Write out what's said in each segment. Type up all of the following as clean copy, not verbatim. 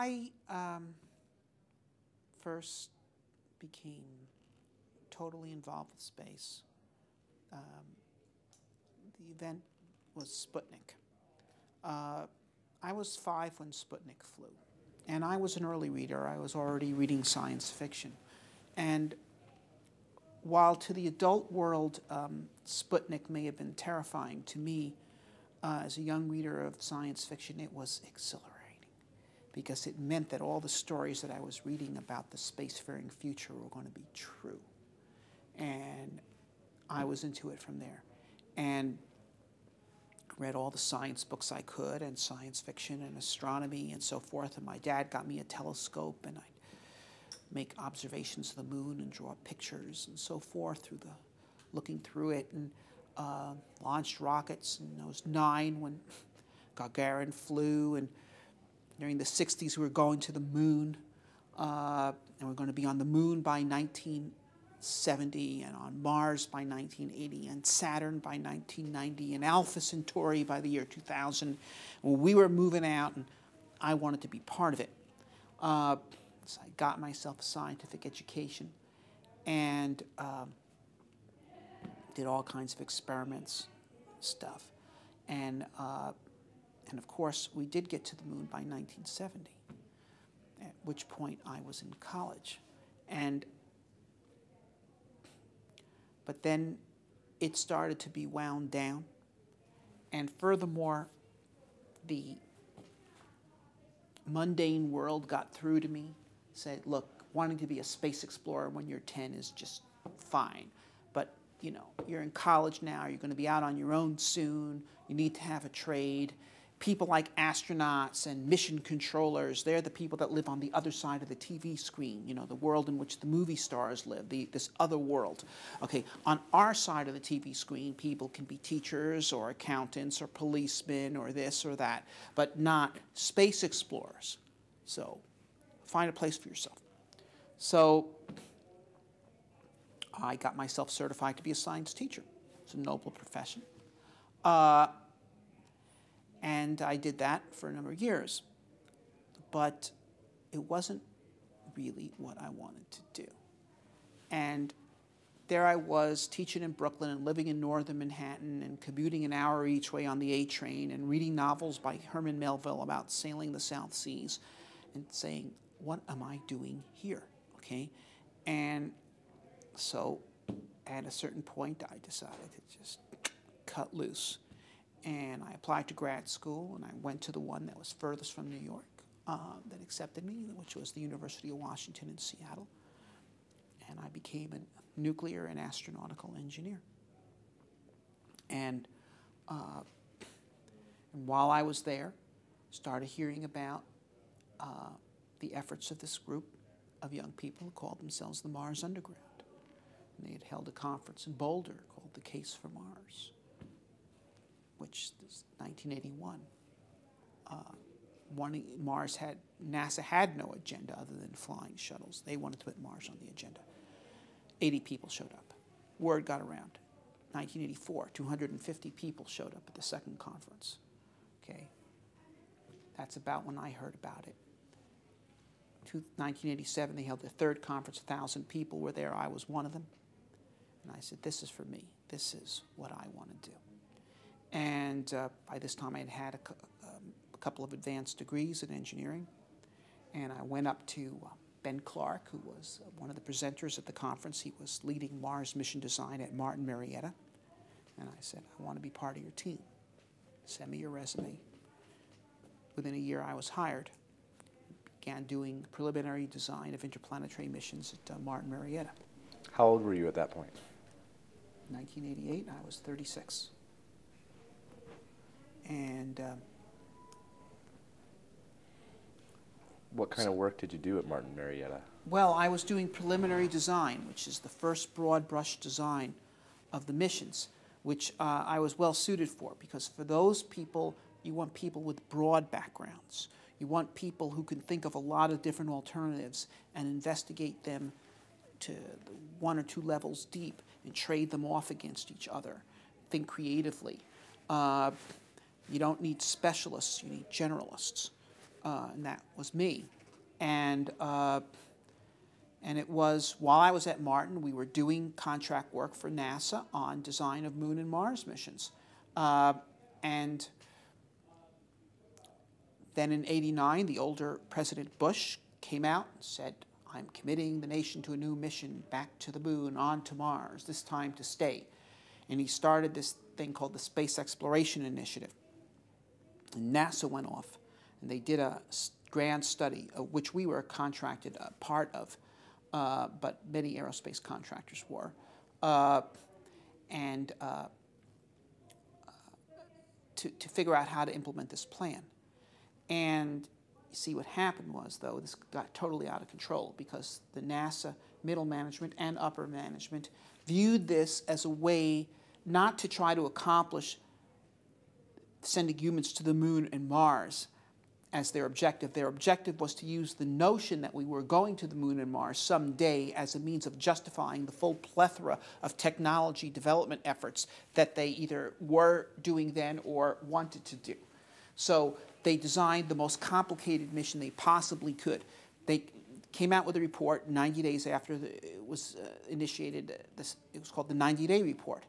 I first became totally involved with space, the event was Sputnik. I was 5 when Sputnik flew, and I was an early reader. I was already reading science fiction. And while to the adult world, Sputnik may have been terrifying, to me, as a young reader of science fiction, it was exhilarating, because it meant that all the stories that I was reading about the spacefaring future were going to be true. And I was into it from there. And read all the science books I could, and science fiction and astronomy and so forth. And my dad got me a telescope, and I'd make observations of the moon and draw pictures and so forth through looking through it, and launched rockets. And I was 9 when Gagarin flew, and during the 60s we were going to the moon, and we're going to be on the moon by 1970, and on Mars by 1980, and Saturn by 1990, and Alpha Centauri by the year 2000. When we were moving out, and I wanted to be part of it. So I got myself a scientific education, and did all kinds of experiments, stuff. And of course, we did get to the moon by 1970, at which point I was in college. But then it started to be wound down. And furthermore, the mundane world got through to me, said, look, wanting to be a space explorer when you're 10 is just fine. But, you know, you're in college now, you're going to be out on your own soon, you need to have a trade. People like astronauts and mission controllers, they're the people that live on the other side of the TV screen, you know, the world in which the movie stars live, this other world. Okay, on our side of the TV screen, people can be teachers or accountants or policemen or this or that, but not space explorers. So find a place for yourself. So I got myself certified to be a science teacher. It's a noble profession. And I did that for a number of years. But it wasn't really what I wanted to do. And there I was teaching in Brooklyn and living in northern Manhattan and commuting an hour each way on the A train and reading novels by Herman Melville about sailing the South Seas and saying, what am I doing here? Okay? And so at a certain point, I decided to just cut loose. And I applied to grad school, and I went to the one that was furthest from New York that accepted me, which was the University of Washington in Seattle. And I became a nuclear and astronautical engineer. And while I was there, started hearing about the efforts of this group of young people who called themselves the Mars Underground. And they had held a conference in Boulder called The Case for Mars, which is 1981. NASA had no agenda other than flying shuttles. They wanted to put Mars on the agenda. 80 people showed up. Word got around. 1984, 250 people showed up at the second conference. Okay, that's about when I heard about it. 1987, they held their third conference. 1,000 people were there. I was one of them. And I said, this is for me. This is what I want to do. And by this time, I had had a couple of advanced degrees in engineering. And I went up to Ben Clark, who was one of the presenters at the conference. He was leading Mars mission design at Martin Marietta. And I said, I want to be part of your team. Send me your resume. Within a year, I was hired. Began doing preliminary design of interplanetary missions at Martin Marietta. How old were you at that point? 1988, I was 36. And what kind of work did you do at Martin Marietta? Well, I was doing preliminary design, which is the first broad brush design of the missions, which I was well suited for, because for those people, you want people with broad backgrounds. You want people who can think of a lot of different alternatives and investigate them to 1 or 2 levels deep and trade them off against each other. Think creatively. You don't need specialists, you need generalists. and that was me. And it was, while I was at Martin, we were doing contract work for NASA on design of Moon and Mars missions. And then in '89, the older President Bush came out and said, I'm committing the nation to a new mission back to the moon, on to Mars, this time to stay. And he started this thing called the Space Exploration Initiative. And NASA went off, and they did a grand study, which we were contracted a part of, but many aerospace contractors were, to figure out how to implement this plan. And you see what happened was, though, this got totally out of control because the NASA middle management and upper management viewed this as a way not to try to accomplish sending humans to the moon and Mars as their objective. Their objective was to use the notion that we were going to the moon and Mars someday as a means of justifying the full plethora of technology development efforts that they either were doing then or wanted to do. So they designed the most complicated mission they possibly could. They came out with a report 90 days after it was initiated. It was called the 90-day report.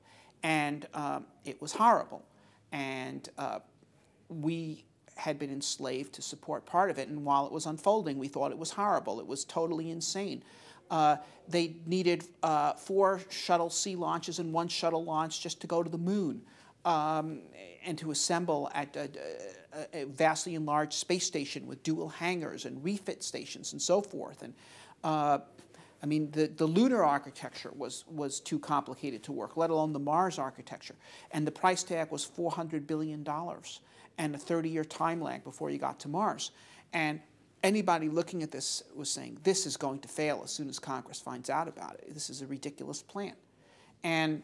And it was horrible. And we had been enslaved to support part of it. And while it was unfolding, we thought it was horrible. It was totally insane. They needed 4 shuttle sea launches and 1 shuttle launch just to go to the moon. And to assemble at a vastly enlarged space station with dual hangars and refit stations and so forth. And I mean, the lunar architecture was too complicated to work, let alone the Mars architecture. And the price tag was $400 billion and a 30-year time lag before you got to Mars. And anybody looking at this was saying, this is going to fail as soon as Congress finds out about it. This is a ridiculous plan. And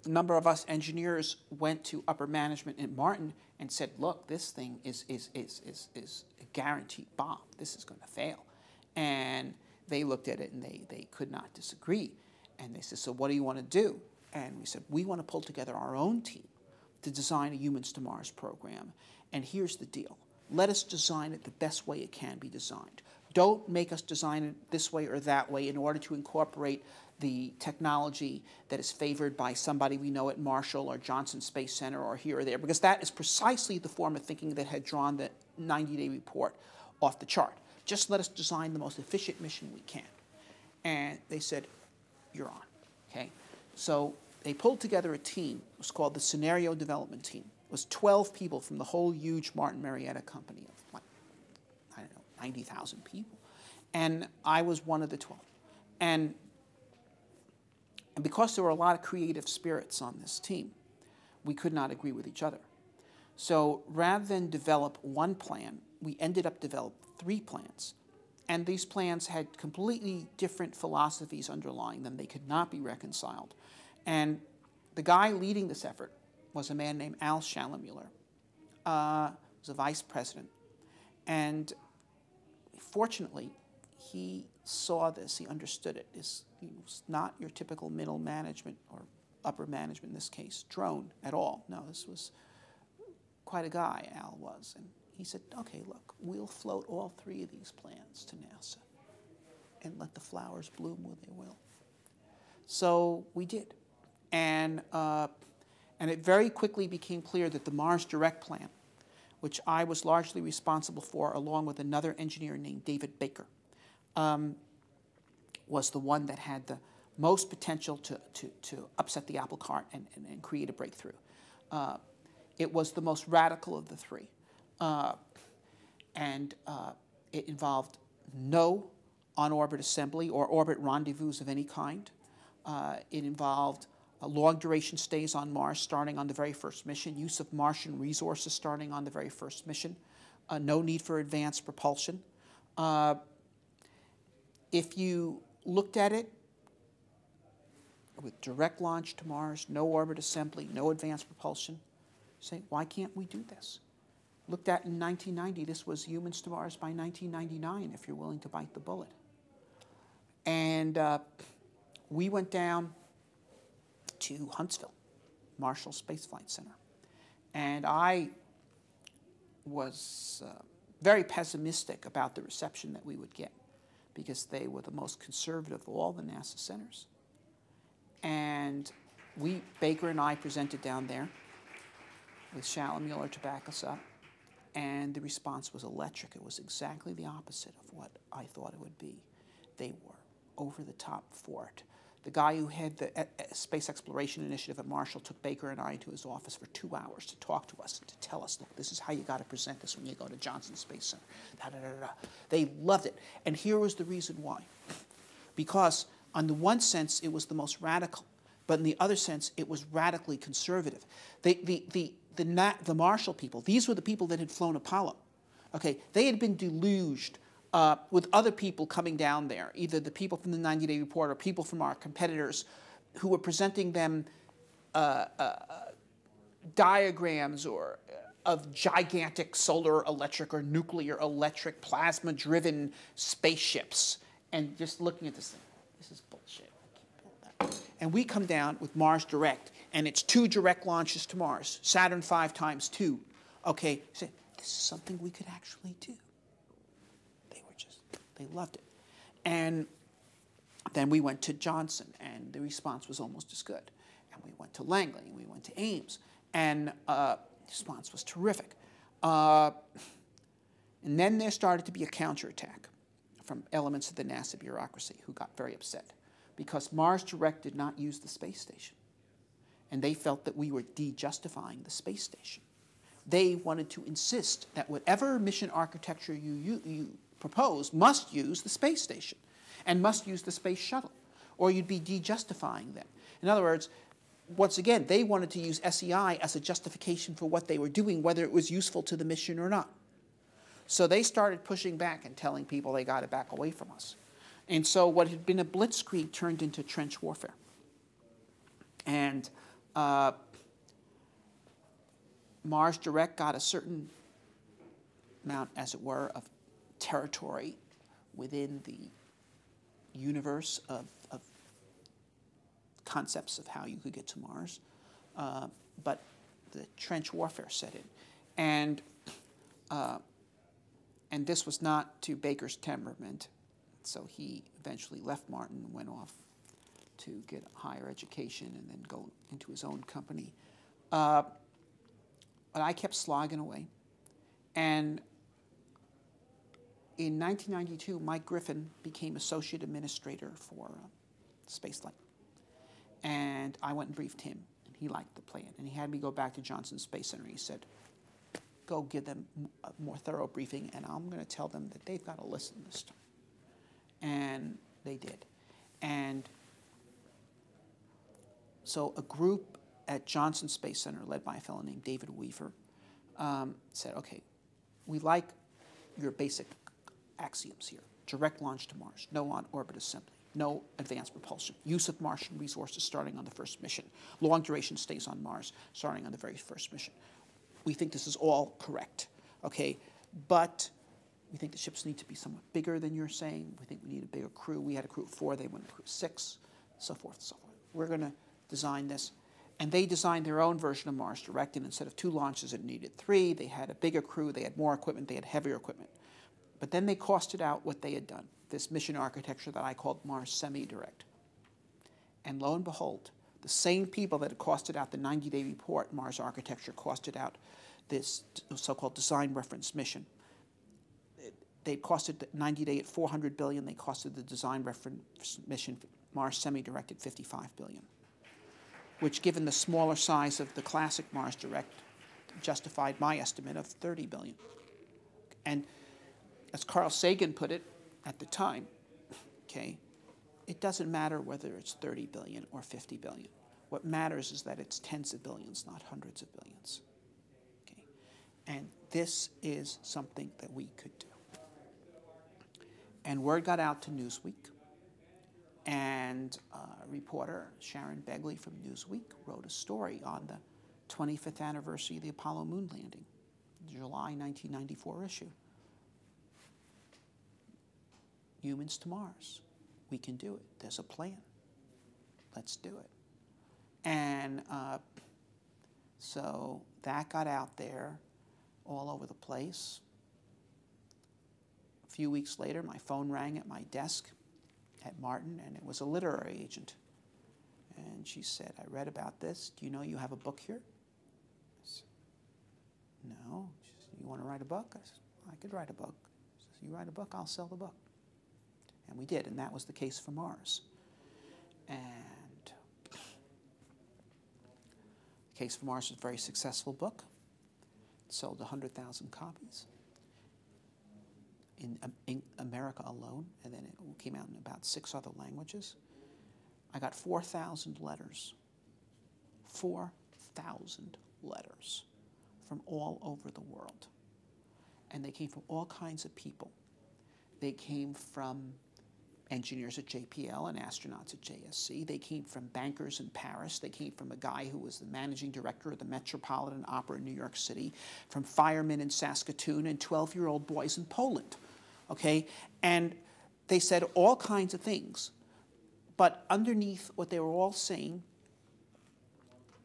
a number of us engineers went to upper management at Martin and said, look, this thing is a guaranteed bomb. This is going to fail. And they looked at it and they could not disagree. And they said, so what do you want to do? And we said, we want to pull together our own team to design a Humans to Mars program. And here's the deal. Let us design it the best way it can be designed. Don't make us design it this way or that way in order to incorporate the technology that is favored by somebody we know at Marshall or Johnson Space Center or here or there, because that is precisely the form of thinking that had drawn the 90-day report off the chart. Just let us design the most efficient mission we can. And they said, you're on, okay? So they pulled together a team. It was called the Scenario Development Team. It was 12 people from the whole huge Martin Marietta company of, like, I don't know, 90,000 people. And I was one of the 12. And because there were a lot of creative spirits on this team, we could not agree with each other. So rather than develop one plan, we ended up developing 3 plans. And these plans had completely different philosophies underlying them. They could not be reconciled. And the guy leading this effort was a man named Al Schallemuller. He was a vice president. And fortunately, he saw this, he understood it. He was not your typical middle management or upper management, in this case, drone at all. No, this was quite a guy, Al was. And he said, okay, look, we'll float all 3 of these plans to NASA and let the flowers bloom where they will. So we did. And it very quickly became clear that the Mars Direct plan, which I was largely responsible for along with another engineer named David Baker, was the one that had the most potential to upset the apple cart and create a breakthrough. It was the most radical of the 3. It involved no on-orbit assembly or orbit rendezvous of any kind. It involved long-duration stays on Mars starting on the very first mission, use of Martian resources starting on the very first mission, no need for advanced propulsion. If you looked at it with direct launch to Mars, no orbit assembly, no advanced propulsion, say, why can't we do this? Looked at in 1990, this was Humans to Mars by 1999, if you're willing to bite the bullet. And we went down to Huntsville, Marshall Space Flight Center. And I was very pessimistic about the reception that we would get because they were the most conservative of all the NASA centers. And Baker and I presented down there with Schallemuller to back us up, and the response was electric. It was exactly the opposite of what I thought it would be. They were over the top for it. The guy who had the Space Exploration Initiative at Marshall took Baker and I into his office for 2 hours to talk to us and to tell us, look, this is how you got to present this when you go to Johnson Space Center. Da, da, da, da. They loved it. And here was the reason why. Because on the one sense, it was the most radical, but in the other sense, it was radically conservative. The Marshall people, these were the people that had flown Apollo. Okay, they had been deluged with other people coming down there, either the people from the 90-day report or people from our competitors who were presenting them diagrams of gigantic solar electric or nuclear electric plasma-driven spaceships and just looking at this thing. This is bullshit. And we come down with Mars Direct, and it's 2 direct launches to Mars, Saturn V times 2. Okay, so this is something we could actually do. They loved it. And then we went to Johnson, and the response was almost as good. And we went to Langley, and we went to Ames, and the response was terrific. And then there started to be a counterattack from elements of the NASA bureaucracy who got very upset because Mars Direct did not use the space station. And they felt that we were de-justifying the space station. They wanted to insist that whatever mission architecture you propose must use the space station and must use the space shuttle, or you'd be de-justifying them. In other words, once again, they wanted to use SEI as a justification for what they were doing, whether it was useful to the mission or not. So they started pushing back and telling people they got to back away from us. And so what had been a blitzkrieg turned into trench warfare. And Mars Direct got a certain amount, as it were, of territory within the universe of concepts of how you could get to Mars. But the trench warfare set in. And this was not to Baker's temperament, so he eventually left Martin and went off to get higher education and then go into his own company. But I kept slogging away. And in 1992, Mike Griffin became associate administrator for Spaceflight. And I went and briefed him, and he liked the plan. And he had me go back to Johnson Space Center. He said, go give them a more thorough briefing, and I'm going to tell them that they've got to listen this time. And they did. And so a group at Johnson Space Center, led by a fellow named David Weaver, said, okay, we like your basic axioms here. Direct launch to Mars, no on-orbit assembly, no advanced propulsion, use of Martian resources starting on the first mission, long duration stays on Mars starting on the very first mission. We think this is all correct, okay? But we think the ships need to be somewhat bigger than you're saying. We think we need a bigger crew. We had a crew of 4, they went a crew of 6, so forth and so forth. We're going to design this. And they designed their own version of Mars Direct, and instead of 2 launches, it needed 3. They had a bigger crew, they had more equipment, they had heavier equipment. But then they costed out what they had done, this mission architecture that I called Mars SemiDirect. And lo and behold, the same people that had costed out the 90-day report, Mars architecture, costed out this so-called design reference mission. They costed the 90-day at $400 billion. They costed the design reference mission, Mars SemiDirect, at $55 billion, which, given the smaller size of the classic Mars Direct, justified my estimate of $30 billion. And as Carl Sagan put it at the time, okay, it doesn't matter whether it's 30 billion or 50 billion. What matters is that it's tens of billions, not hundreds of billions. Okay? And this is something that we could do. And word got out to Newsweek, and a reporter, Sharon Begley from Newsweek, wrote a story on the 25th anniversary of the Apollo moon landing, the July 1994 issue. Humans to Mars. We can do it. There's a plan. Let's do it. And so that got out there all over the place. few weeks later, my phone rang at my desk at Martin, and it was a literary agent. And she said, I read about this. Do you know you have a book here? I said, no. She said, you want to write a book? I said, I could write a book. She said, you write a book, I'll sell the book. And we did, and that was the case for Mars. And the Case for Mars was a very successful book. It sold 100,000 copies in America alone, and then it came out in about 6 other languages. I got 4,000 letters. 4,000 letters from all over the world. And they came from all kinds of people. They came from engineers at JPL and astronauts at JSC. They came from bankers in Paris. They came from a guy who was the managing director of the Metropolitan Opera in New York City, from firemen in Saskatoon, and 12-year-old boys in Poland. Okay? And they said all kinds of things. But underneath what they were all saying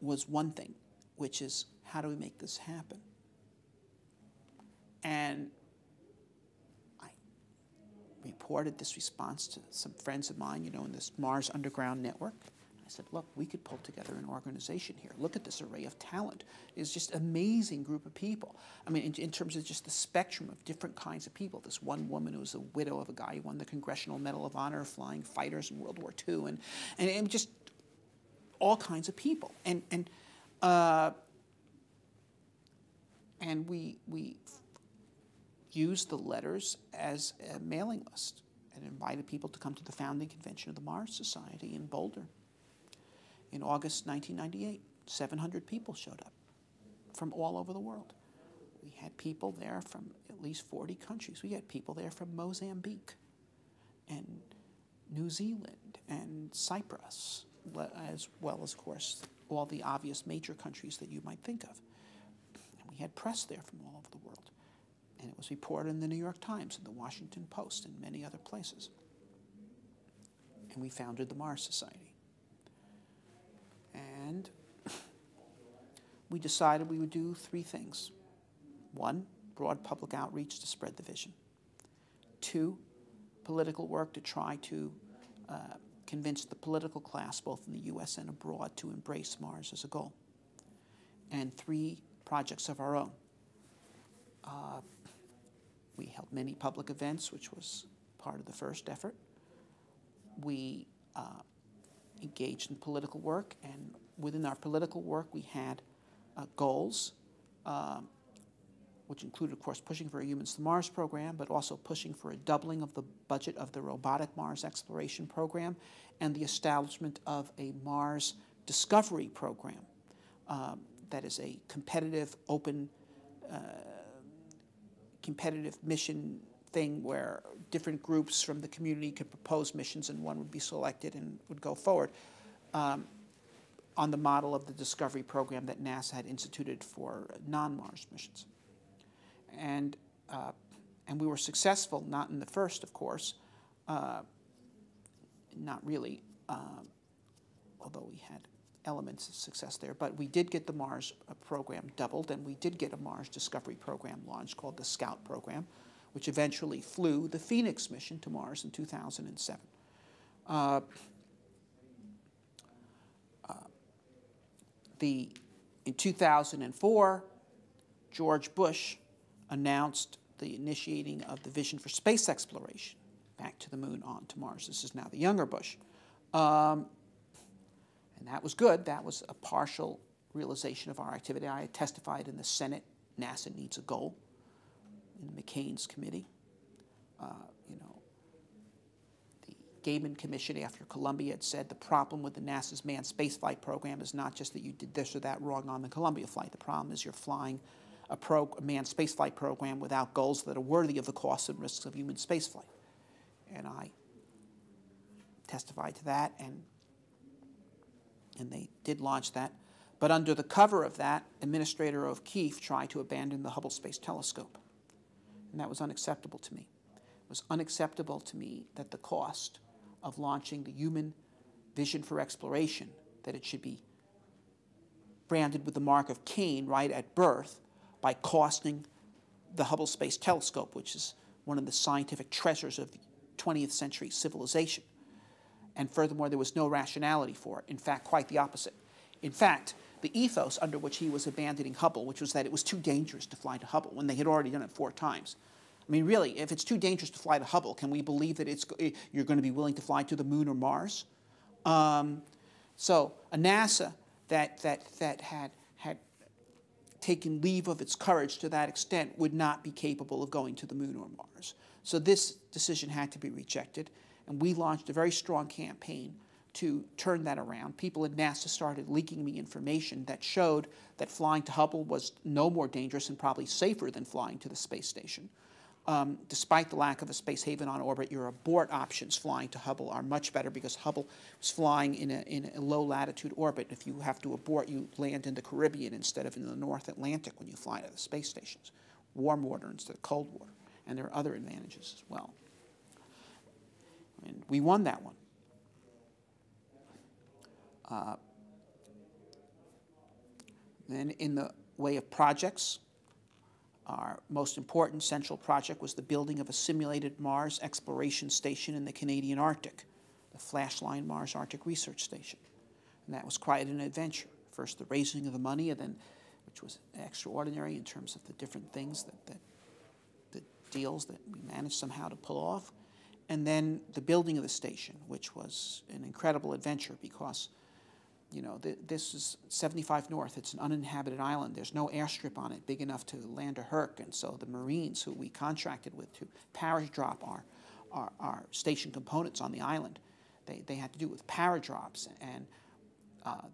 was one thing, which is, how do we make this happen? And I reported this response to some friends of mine, in this Mars Underground Network. I said, look, we could pull together an organization here. Look at this array of talent. It's just an amazing group of people. I mean, in terms of just the spectrum of different kinds of people. This one woman who was a widow of a guy who won the Congressional Medal of Honor flying fighters in World War II, and just all kinds of people. And we used the letters as a mailing list and invited people to come to the founding convention of the Mars Society in Boulder. In August 1998, 700 people showed up from all over the world. We had people there from at least 40 countries. We had people there from Mozambique and New Zealand and Cyprus, as well as, of course, all the obvious major countries that you might think of. And we had press there from all over the world. And it was reported in the New York Times and the Washington Post and many other places. And we founded the Mars Society. And we decided we would do 3 things. 1, broad public outreach to spread the vision. 2, political work to try to convince the political class, both in the U.S. and abroad, to embrace Mars as a goal. And 3, projects of our own. We held many public events, which was part of the first effort. We engaged in political work, and within our political work we had goals, which included, of course, pushing for a Humans to Mars program, but also pushing for a doubling of the budget of the robotic Mars exploration program and the establishment of a Mars discovery program that is a competitive, open, competitive mission thing where different groups from the community could propose missions and one would be selected and would go forward on the model of the discovery program that NASA had instituted for non-Mars missions. And we were successful, not in the first, of course, not really, although we had elements of success there, but we did get the Mars program doubled, and we did get a Mars discovery program launched called the Scout program, which eventually flew the Phoenix mission to Mars in 2007. In 2004, George Bush announced the initiating of the vision for space exploration, back to the moon, on to Mars. This is now the younger Bush. And that was good. That was a partial realization of our activity. I had testified in the Senate, NASA needs a goal, in McCain's committee. The Gaiman Commission after Columbia had said the problem with the NASA's manned spaceflight program is not just that you did this or that wrong on the Columbia flight. The problem is you're flying a manned spaceflight program without goals that are worthy of the costs and risks of human spaceflight. And I testified to that, and they did launch that. But under the cover of that, Administrator O'Keefe tried to abandon the Hubble Space Telescope. And that was unacceptable to me. It was unacceptable to me that the cost of launching the human vision for exploration, that it should be branded with the mark of Cain right at birth by costing the Hubble Space Telescope, which is one of the scientific treasures of 20th century civilization. And furthermore, there was no rationality for it. In fact, quite the opposite. In fact, the ethos under which he was abandoning Hubble, which was that it was too dangerous to fly to Hubble when they had already done it 4 times. I mean, really, if it's too dangerous to fly to Hubble, can we believe that you're going to be willing to fly to the moon or Mars? So a NASA that had taken leave of its courage to that extent would not be capable of going to the moon or Mars. So this decision had to be rejected, and we launched a very strong campaign to turn that around. People at NASA started leaking me information that showed that flying to Hubble was no more dangerous and probably safer than flying to the space station. Despite the lack of a space haven on orbit, your abort options flying to Hubble are much better because Hubble was flying in a low-latitude orbit. If you have to abort, you land in the Caribbean instead of in the North Atlantic when you fly to the space stations. Warm water instead of cold water. And there are other advantages as well. And we won that one. Then in the way of projects, our most important central project was the building of a simulated Mars exploration station in the Canadian Arctic, the Flashline Mars Arctic Research Station. And that was quite an adventure. First, the raising of the money, and then, which was extraordinary in terms of the different things the deals that we managed somehow to pull off. And then the building of the station, which was an incredible adventure because, you know, this is 75 North. It's an uninhabited island. There's no airstrip on it big enough to land a Herc. And so the Marines who we contracted with to paradrop our station components on the island, they had to do it with paradrops. And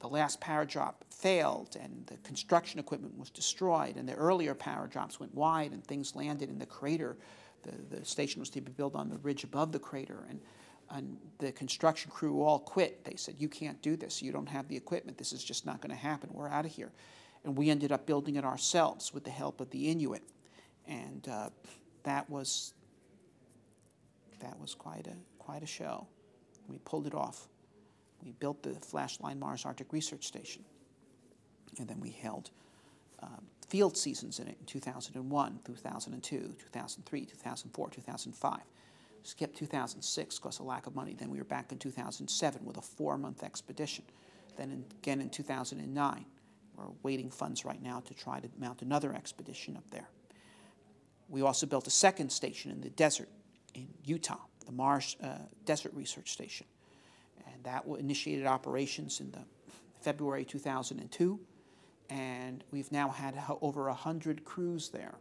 the last paradrop failed, and the construction equipment was destroyed. And the earlier paradrops went wide, and things landed in the crater. The station was to be built on the ridge above the crater. And the construction crew all quit. They said, you can't do this. You don't have the equipment. This is just not going to happen. We're out of here. And we ended up building it ourselves with the help of the Inuit. And that was quite a show. We pulled it off. We built the Flashline Mars Arctic Research Station. And then we held field seasons in it in 2001, 2002, 2003, 2004, 2005. Skipped 2006 because of lack of money. Then we were back in 2007 with a 4-month expedition. Then again in 2009. We're waiting funds right now to try to mount another expedition up there. We also built a second station in the desert in Utah, the Mars Desert Research Station. And that initiated operations in February 2002. And we've now had over 100 crews there,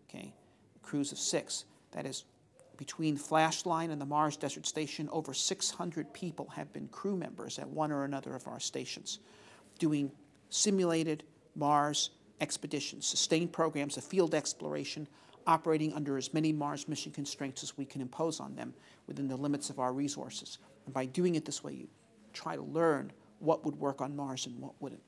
okay, crews of 6. That is, between Flashline and the Mars Desert Station, over 600 people have been crew members at one or another of our stations, doing simulated Mars expeditions, sustained programs of field exploration, operating under as many Mars mission constraints as we can impose on them within the limits of our resources. And by doing it this way, you try to learn what would work on Mars and what wouldn't.